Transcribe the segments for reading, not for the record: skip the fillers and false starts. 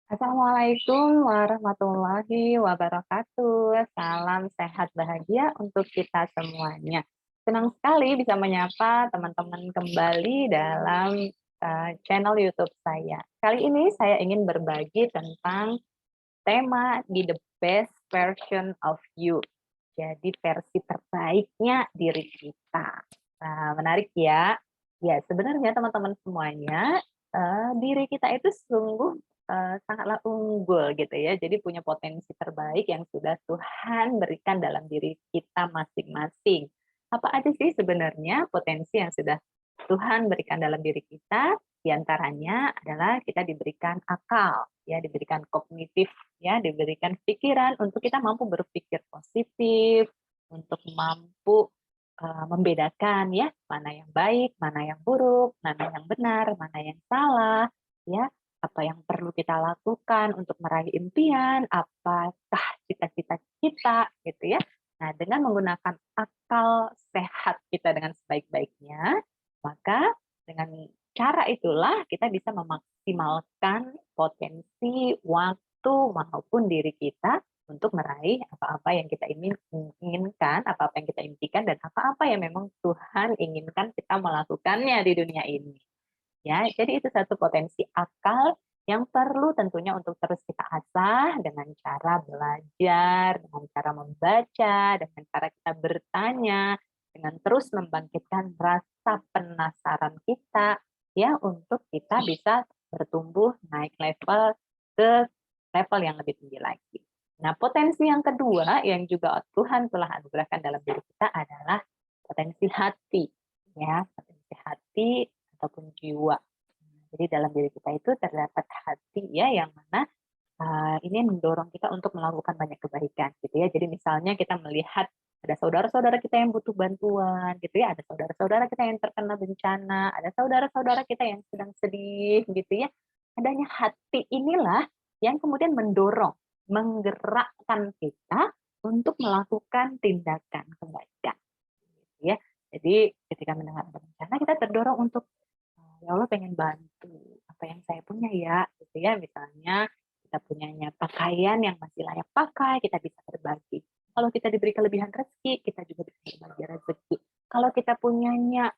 Assalamualaikum warahmatullahi wabarakatuh. Salam sehat bahagia untuk kita semuanya. Senang sekali bisa menyapa teman-teman kembali dalam channel YouTube saya. Kali ini saya ingin berbagi tentang tema Be the Best Version of You. Jadi versi terbaiknya diri kita. Nah, menarik ya. Ya, sebenarnya teman-teman semuanya, diri kita itu sungguh sangatlah unggul gitu ya. Jadi punya potensi terbaik yang sudah Tuhan berikan dalam diri kita masing-masing. Apa aja sih sebenarnya potensi yang sudah Tuhan berikan dalam diri kita? Di antaranya adalah kita diberikan akal, ya, diberikan kognitif, ya, diberikan pikiran untuk kita mampu berpikir positif, untuk mampu membedakan ya mana yang baik, mana yang buruk, mana yang benar, mana yang salah, ya, apa yang perlu kita lakukan untuk meraih impian, apakah cita-cita kita, gitu ya. Nah, dengan menggunakan akal sehat kita dengan sebaik-baiknya, maka dengan cara itulah kita bisa memaksimalkan potensi, waktu, maupun diri kita untuk meraih apa-apa yang kita inginkan, apa-apa yang kita impikan, dan apa-apa yang memang Tuhan inginkan kita melakukannya di dunia ini. Ya, jadi itu satu potensi akal yang perlu tentunya untuk terus kita asah dengan cara belajar, dengan cara membaca, dengan cara kita bertanya, dengan terus membangkitkan rasa penasaran kita, ya, untuk kita bisa bertumbuh naik level ke level yang lebih tinggi lagi. Nah, potensi yang kedua yang juga Tuhan telah anugerahkan dalam diri kita adalah potensi hati, ya, potensi hati ataupun jiwa. Jadi dalam diri kita itu terdapat hati ya yang mana ini mendorong kita untuk melakukan banyak kebaikan gitu ya. Jadi misalnya kita melihat ada saudara-saudara kita yang butuh bantuan gitu ya, ada saudara-saudara kita yang terkena bencana, ada saudara-saudara kita yang sedang sedih gitu ya. Adanya hati inilah yang kemudian mendorong, menggerakkan kita untuk melakukan tindakan kebaikan gitu ya. Jadi ketika mendengar ada bencana kita terdorong untuk ya Allah pengen bantu, apa yang saya punya ya, gitu ya. Misalnya kita punyanya pakaian yang masih layak pakai, kita bisa berbagi. Kalau kita diberi kelebihan rezeki, kita juga bisa berbagi rezeki. Kalau kita punyanya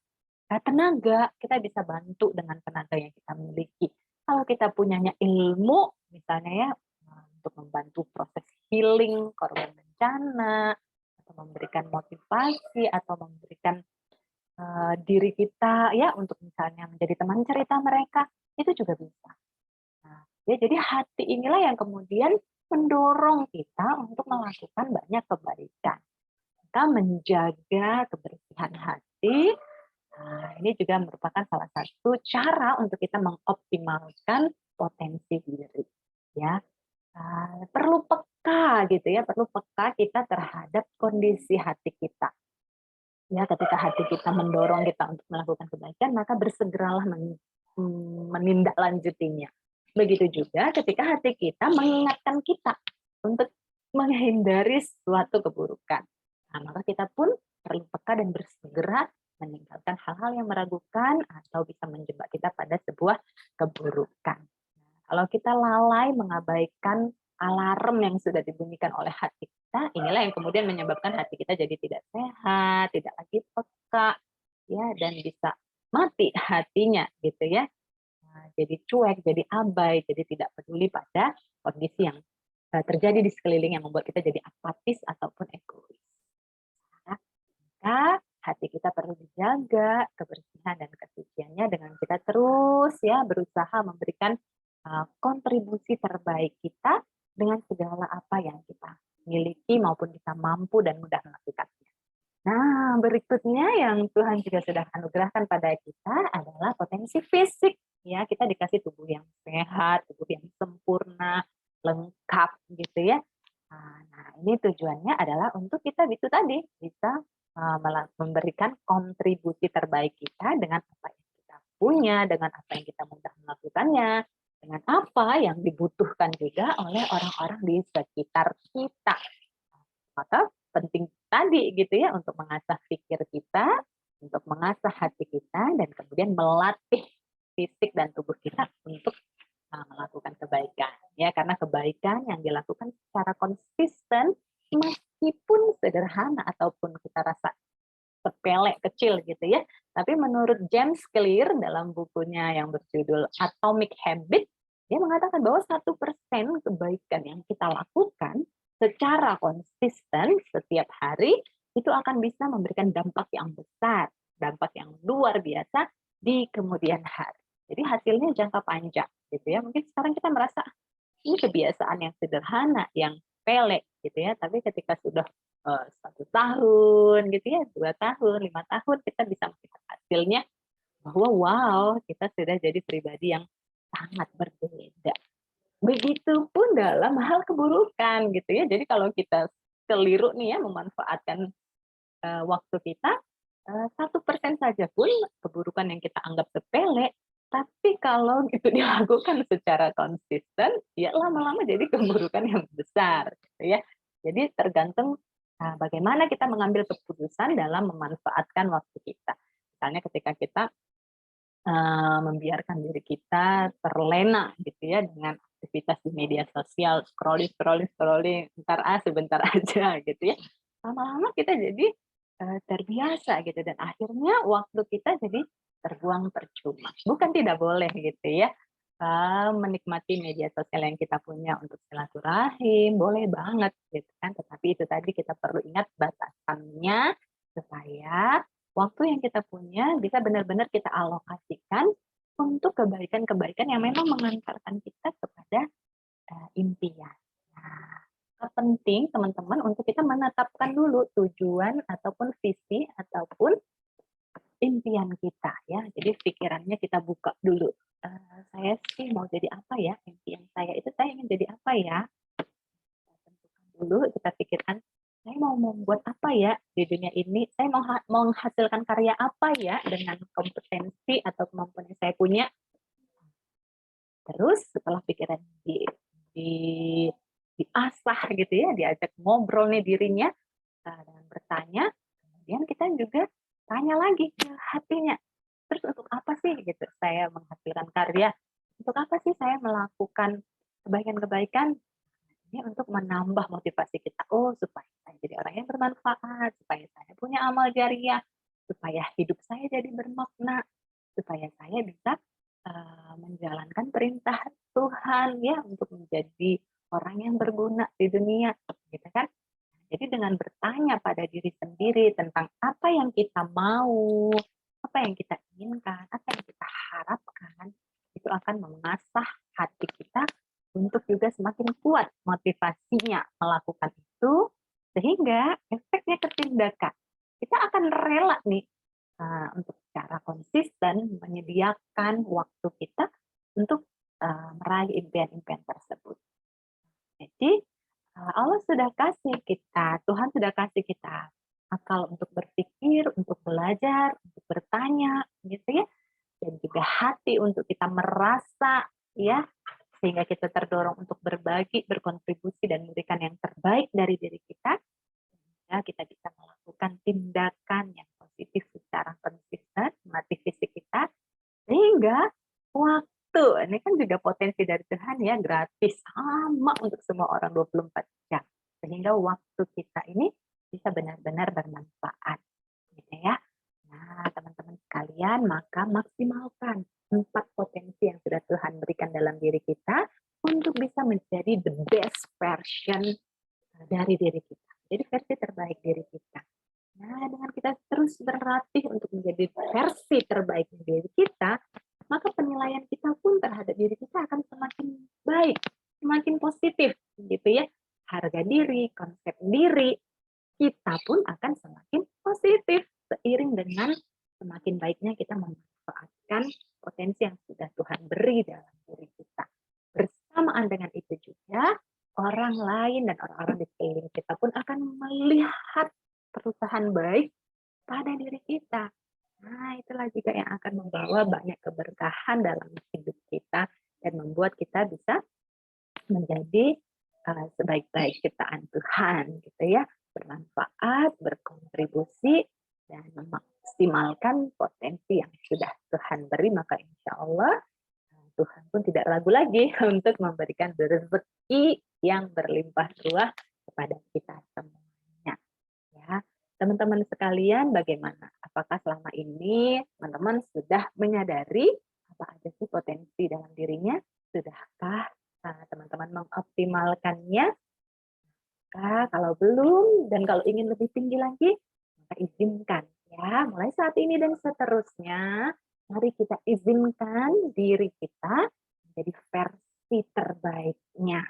tenaga, kita bisa bantu dengan tenaga yang kita miliki. Kalau kita punyanya ilmu, misalnya ya, untuk membantu proses healing korban bencana, atau memberikan motivasi, atau memberikan diri kita ya untuk misalnya menjadi teman cerita mereka, itu juga bisa. Nah, ya jadi hati inilah yang kemudian mendorong kita untuk melakukan banyak kebaikan. Kita menjaga kebersihan hati, nah ini juga merupakan salah satu cara untuk kita mengoptimalkan potensi diri. Ya, perlu peka gitu ya, perlu peka kita terhadap kondisi hati kita. Ya, ketika hati kita mendorong kita untuk melakukan kebaikan, maka bersegeralah menindaklanjutinya. Begitu juga ketika hati kita mengingatkan kita untuk menghindari suatu keburukan. Nah, maka kita pun perlu peka dan bersegera meninggalkan hal-hal yang meragukan atau bisa menjebak kita pada sebuah keburukan. Kalau kita lalai mengabaikan alarm yang sudah dibunyikan oleh hati kita, inilah yang kemudian menyebabkan hati kita jadi tidak sehat, tidak lagi peka, ya, dan bisa mati hatinya, gitu ya. Nah, jadi cuek, jadi abai, jadi tidak peduli pada kondisi yang terjadi di sekeliling yang membuat kita jadi apatis ataupun egois. Nah, maka hati kita perlu dijaga kebersihan dan kesuciannya dengan kita terus ya berusaha memberikan kontribusi terbaik kita dengan segala apa yang kita miliki maupun kita mampu dan mudah melakukannya. Nah, berikutnya yang Tuhan juga sudah anugerahkan pada kita adalah potensi fisik. Ya, kita dikasih tubuh yang sehat, tubuh yang sempurna, lengkap gitu ya. Nah, ini tujuannya adalah untuk kita itu tadi bisa memberikan kontribusi terbaik kita dengan apa yang kita punya, dengan apa yang kita mudah melakukannya, dengan apa yang dibutuhkan juga oleh orang-orang di sekitar kita. Maka penting tadi gitu ya untuk mengasah pikir kita, untuk mengasah hati kita, dan kemudian melatih fisik dan tubuh kita untuk melakukan kebaikan. Ya, karena kebaikan yang dilakukan secara konsisten meskipun sederhana ataupun kita rasa sepele kecil gitu ya. Tapi menurut James Clear dalam bukunya yang berjudul Atomic Habit, dia mengatakan bahwa 1% kebaikan yang kita lakukan secara konsisten setiap hari itu akan bisa memberikan dampak yang besar, dampak yang luar biasa di kemudian hari. Jadi hasilnya jangka panjang gitu ya. Mungkin sekarang kita merasa ini kebiasaan yang sederhana, yang sepele gitu ya. Tapi ketika sudah 1 tahun gitu ya, 2 tahun, 5 tahun, kita bisa melihat hasilnya bahwa wow, kita sudah jadi pribadi yang sangat berbeda. Begitupun dalam hal keburukan gitu ya. Jadi kalau kita keliru nih ya memanfaatkan waktu kita, 1% saja pun keburukan yang kita anggap sepele, tapi kalau itu dilakukan secara konsisten, ya lama-lama jadi keburukan yang besar gitu ya. Jadi tergantung bagaimana kita mengambil keputusan dalam memanfaatkan waktu kita. Misalnya ketika kita membiarkan diri kita terlena gitu ya dengan aktivitas di media sosial, scrolling, scrolling, scrolling, sebentar aja gitu ya. Lama-lama kita jadi terbiasa gitu dan akhirnya waktu kita jadi terbuang percuma. Bukan tidak boleh gitu ya, menikmati media sosial yang kita punya untuk silaturahim, boleh banget gitu kan. Tetapi itu tadi kita perlu ingat batasannya supaya waktu yang kita punya bisa benar-benar kita alokasikan untuk kebaikan-kebaikan yang memang mengantarkan kita kepada impian. Nah, penting teman-teman untuk kita menetapkan dulu tujuan ataupun visi ataupun impian kita ya. Jadi pikirannya kita buka dulu. Saya sih mau jadi apa ya? Impian saya itu saya ingin jadi apa ya? Tentukan dulu kita pikirkan saya mau membuat apa ya di dunia ini? Saya mau menghasilkan karya apa ya dengan kompetensi atau kemampuan yang saya punya? Terus setelah pikiran di diasah gitu ya, diajak ngobrol nih dirinya dengan bertanya, kemudian kita juga tanya lagi ke hatinya. Terus untuk apa sih gitu saya menghasilkan karya? Untuk apa sih saya melakukan kebaikan-kebaikan? Ini untuk menambah motivasi kita. Oh, supaya saya jadi orang yang bermanfaat, supaya saya punya amal jariah, supaya hidup saya jadi bermakna, supaya saya bisa menjalankan perintah Tuhan ya untuk menjadi orang yang berguna di dunia, gitu kan? Jadi dengan bertanya pada diri sendiri tentang apa yang kita mau, apa yang kita inginkan, apa yang kita harapkan, itu akan mengasah hati kita untuk juga semakin kuat motivasinya melakukan itu, sehingga efeknya ke tindakan. Kita akan rela nih untuk secara konsisten menyediakan waktu kita untuk meraih impian-impian tersebut. Jadi Allah sudah kasih kita, Tuhan sudah kasih kita akal untuk berpikir, untuk belajar, untuk bertanya, gitu ya, dan juga hati untuk kita merasa, ya, sehingga kita terdorong untuk berbagi, berkontribusi, dan memberikan yang terbaik dari diri kita, sehingga kita bisa melakukan tindakan yang positif secara konsisten, melatih fisik kita, sehingga waktu, ini kan juga potensi dari Tuhan ya, gratis, sama untuk semua orang 24 jam. Sehingga waktu kita ini bisa benar-benar bermanfaat. Gitu ya. Nah, teman-teman sekalian, maka maksimalkan 4 potensi yang sudah Tuhan berikan dalam diri kita untuk bisa menjadi the best version dari diri kita. Jadi versi terbaik diri kita. Nah, dengan kita terus berlatih untuk menjadi versi terbaik diri kita, maka penilaian kita pun terhadap diri kita akan semakin baik, semakin positif, gitu ya. Harga diri, konsep diri, kita pun akan semakin positif seiring dengan semakin baiknya kita memanfaatkan potensi yang sudah Tuhan beri dalam diri kita. Bersamaan dengan itu juga, orang lain dan orang-orang di sekeliling kita pun akan melihat perubahan baik pada diri kita. Nah, itulah juga yang akan membawa banyak keberkahan dalam hidup kita dan membuat kita bisa menjadi sebaik-baik ciptaan Tuhan, gitu ya, bermanfaat, berkontribusi, dan memaksimalkan potensi yang sudah Tuhan beri, maka insya Allah Tuhan pun tidak ragu lagi untuk memberikan rezeki yang berlimpah ruah kepada kita semuanya. Ya, teman-teman sekalian, bagaimana? Apakah selama ini teman-teman sudah menyadari apa aja sih potensi dalam dirinya? Sudahkah teman-teman mengoptimalkannya? Kalau belum dan kalau ingin lebih tinggi lagi, maka izinkan ya, mulai saat ini dan seterusnya, mari kita izinkan diri kita menjadi versi terbaiknya.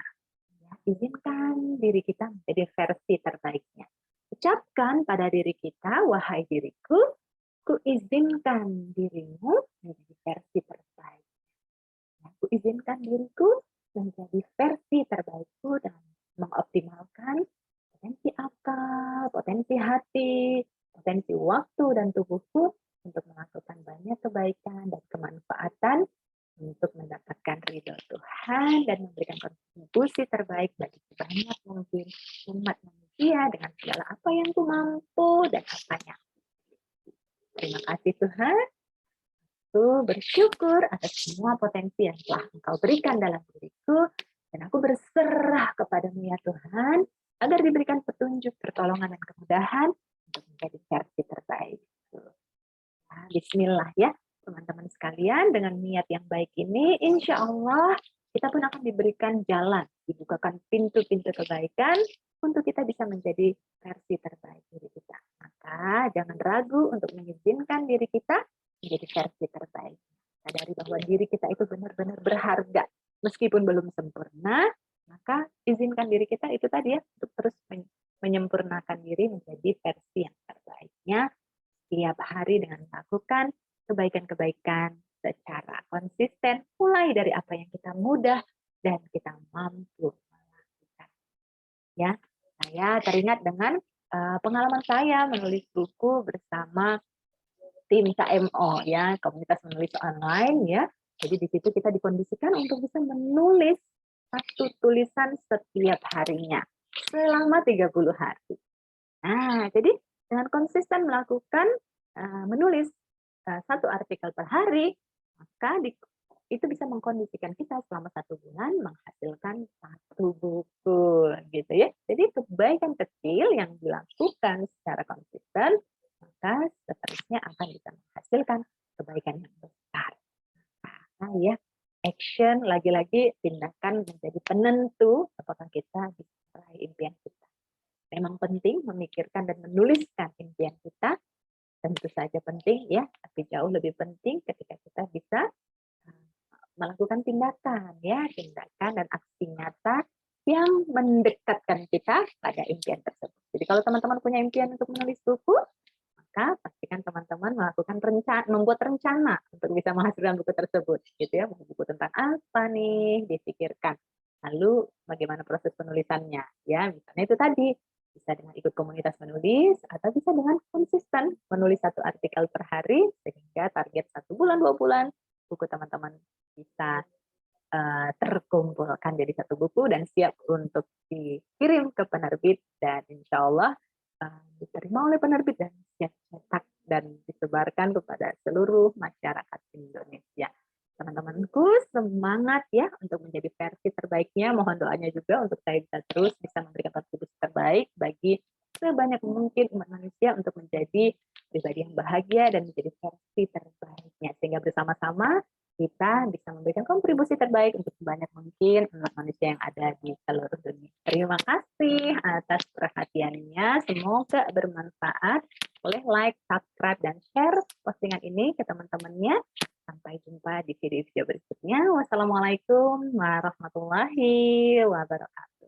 Ya, izinkan diri kita menjadi versi terbaiknya. Ucapkan pada diri kita, wahai diriku, ku izinkan dirimu menjadi versi terbaik. Ku izinkan diriku menjadi versi terbaikku dan mengoptimalkan potensi akal, potensi hati, potensi waktu dan tubuhku untuk melakukan banyak kebaikan dan kemanfaatan untuk mendapatkan ridho Tuhan dan memberikan kontribusi terbaik bagi sebanyak mungkin umat manusia dengan segala apa yang ku mampu dan apanya. Terima kasih Tuhan. Bersyukur atas semua potensi yang telah Engkau berikan dalam diriku, dan aku berserah kepadamu ya Tuhan, agar diberikan petunjuk, pertolongan, dan kemudahan untuk menjadi versi terbaik. Nah, bismillah ya, teman-teman sekalian, dengan niat yang baik ini, insya Allah kita pun akan diberikan jalan, dibukakan pintu-pintu kebaikan untuk kita bisa menjadi versi terbaik diri kita. Maka jangan ragu untuk mengizinkan diri kita menjadi versi terbaik. Sadari bahwa diri kita itu benar-benar berharga. Meskipun belum sempurna, maka izinkan diri kita itu tadi ya, untuk terus menyempurnakan diri menjadi versi yang terbaiknya setiap hari dengan melakukan kebaikan-kebaikan secara konsisten, mulai dari apa yang kita mudah dan kita mampu melakukan. Ya, saya teringat dengan pengalaman saya menulis buku bersama tim KMO ya, komunitas menulis online ya. Jadi di situ kita dikondisikan untuk bisa menulis satu tulisan setiap harinya selama 30 hari. Nah, jadi dengan konsisten melakukan menulis satu artikel per hari, maka itu bisa mengkondisikan kita selama 1 bulan menghasilkan 1 buku gitu ya. Jadi kebaikan kecil yang dilakukan secara konsisten, maka seterusnya akan bisa menghasilkan kebaikan yang besar. Nah ya, action lagi-lagi tindakan menjadi penentu apakah kita bisa meraih impian kita. Memang penting memikirkan dan menuliskan impian kita, tentu saja penting ya, tapi jauh lebih penting ketika kita bisa melakukan tindakan ya, tindakan dan aksi nyata yang mendekatkan kita pada impian tersebut. Jadi kalau teman-teman punya impian untuk menulis buku, maka pastikan teman-teman melakukan membuat rencana untuk bisa menghasilkan buku tersebut, gitu ya. Buku tentang apa nih dipikirkan. Lalu bagaimana proses penulisannya, ya. Misalnya itu tadi bisa dengan ikut komunitas menulis atau bisa dengan konsisten menulis 1 artikel per hari sehingga target 1 bulan 2 bulan buku teman-teman bisa terkumpulkan jadi 1 buku dan siap untuk dikirim ke penerbit dan insya Allah diterima oleh penerbit dan siap cetak dan disebarkan kepada seluruh masyarakat Indonesia. Teman-temanku semangat ya untuk menjadi versi terbaiknya. Mohon doanya juga untuk saya terus bisa memberikan kontribusi terbaik bagi sebanyak mungkin umat manusia untuk menjadi pribadi yang bahagia dan menjadi versi terbaiknya. Sehingga bersama-sama kita bisa memberikan kontribusi terbaik untuk sebanyak mungkin umat manusia yang ada di seluruh dunia. Terima kasih atas perhatiannya. Semoga bermanfaat. Boleh like, subscribe, dan share postingan ini ke teman-temannya. Sampai jumpa di video-video berikutnya. Wassalamualaikum warahmatullahi wabarakatuh.